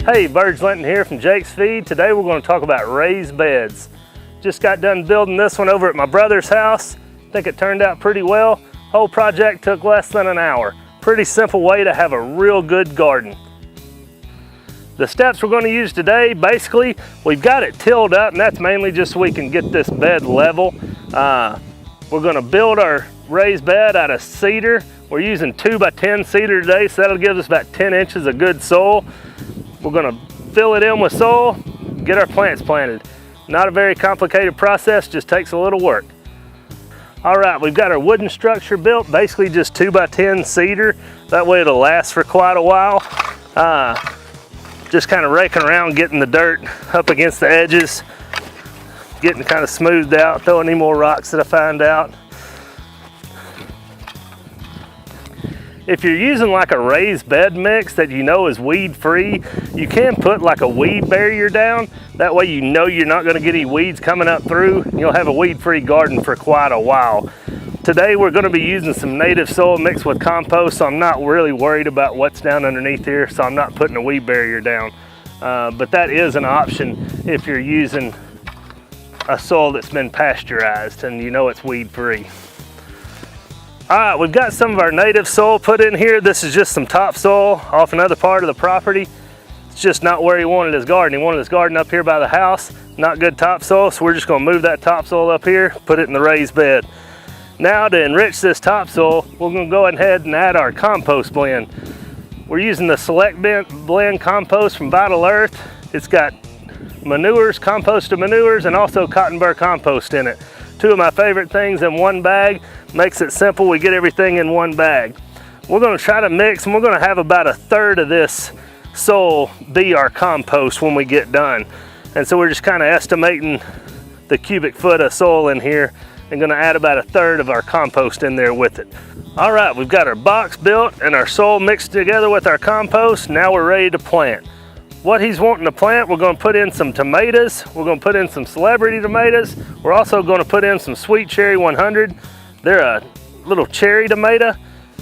Hey, Burge Linton here from Jake's Feed. Today we're going to talk about raised beds. Just got done building this one over at my brother's house. I think it turned out pretty well. Whole project took less than an hour. Pretty simple way to have a real good garden. The steps we're going to use today, basically, we've got it tilled up, and that's mainly just so we can get this bed level. We're going to build our raised bed out of cedar. We're using 2x10 cedar today, so that'll give us about 10 inches of good soil. We're going to fill it in with soil, get our plants planted. Not a very complicated process, just takes a little work. All right, we've got our wooden structure built, basically just 2x10 cedar. That way it'll last for quite a while. Just kind of raking around, getting the dirt up against the edges, getting kind of smoothed out, throwing any more rocks that I find out. If you're using like a raised bed mix that you know is weed free, you can put like a weed barrier down. That way you know you're not going to get any weeds coming up through. You'll have a weed free garden for quite a while. Today we're going to be using some native soil mixed with compost, so I'm not really worried about what's down underneath here, so I'm not putting a weed barrier down. But that is an option if you're using a soil that's been pasteurized and you know it's weed free. All right, we've got some of our native soil put in here. This is just some topsoil off another part of the property. It's just not where he wanted his garden. He wanted his garden up here by the house. Not good topsoil, so we're just gonna move that topsoil up here, put it in the raised bed. Now to enrich this topsoil, we're gonna go ahead and add our compost blend. We're using the Select Blend compost from Vital Earth. It's got manures, composted manures, and also cotton burr compost in it. Two of my favorite things in one bag. Makes it simple, we get everything in one bag. We're gonna try to mix, and we're gonna have about a third of this soil be our compost when we get done. And so we're just kind of estimating the cubic foot of soil in here and gonna add about a third of our compost in there with it. All right, we've got our box built and our soil mixed together with our compost. Now we're ready to plant. What he's wanting to plant, we're going to put in some tomatoes. We're going to put in some celebrity tomatoes. We're also going to put in some Sweet Cherry 100. They're a little cherry tomato.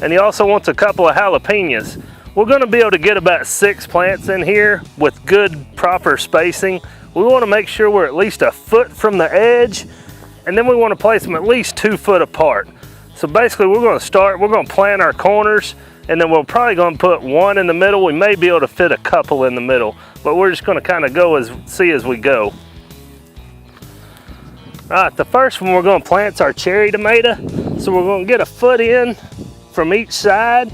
And he also wants a couple of jalapenos. We're going to be able to get about 6 plants in here with good, proper spacing. We want to make sure we're at least a foot from the edge. And then we want to place them at least 2 foot apart. So basically we're going to plant our corners, and then we're probably going to put one in the middle. We may be able to fit a couple in the middle, but we're just going to kind of see as we go. All right, the first one we're going to plant is our cherry tomato. So we're going to get a foot in from each side.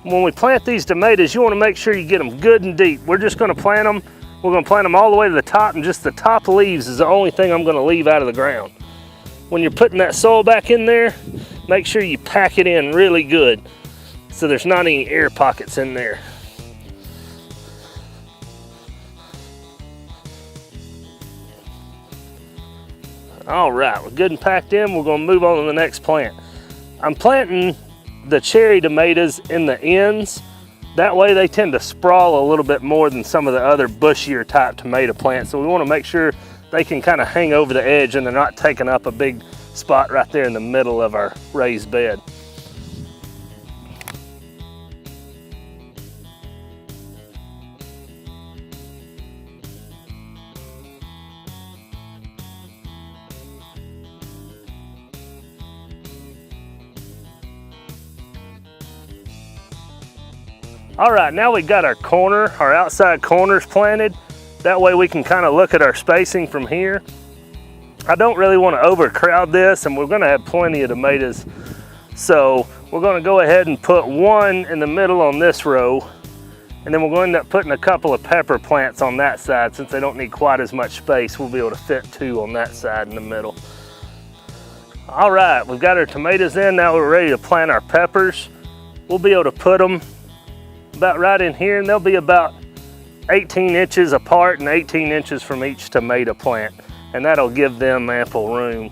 When we plant these tomatoes, you want to make sure you get them good and deep. We're just going to plant them. We're going to plant them all the way to the top, and just the top leaves is the only thing I'm going to leave out of the ground. When you're putting that soil back in there, make sure you pack it in really good so there's not any air pockets in there. All right, we're good and packed in. We're going to move on to the next plant. I'm planting the cherry tomatoes in the ends. That way they tend to sprawl a little bit more than some of the other bushier type tomato plants. So we want to make sure they can kind of hang over the edge and they're not taking up a big spot right there in the middle of our raised bed. All right, now we got our outside corners planted. That way we can kind of look at our spacing from here. I don't really want to overcrowd this, and we're going to have plenty of tomatoes. So we're going to go ahead and put one in the middle on this row, and then we're going to end up putting a couple of pepper plants on that side. Since they don't need quite as much space, we'll be able to fit 2 on that side in the middle. All right, we've got our tomatoes in. Now we're ready to plant our peppers. We'll be able to put them about right in here, and they'll be about 18 inches apart and 18 inches from each tomato plant, and that'll give them ample room.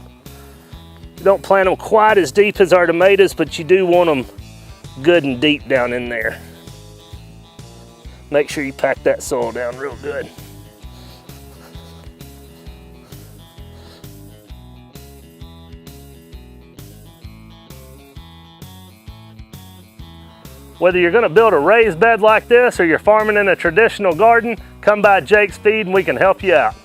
You don't plant them quite as deep as our tomatoes, but you do want them good and deep down in there. Make sure you pack that soil down real good. Whether you're gonna build a raised bed like this or you're farming in a traditional garden, come by Jake's Feed and we can help you out.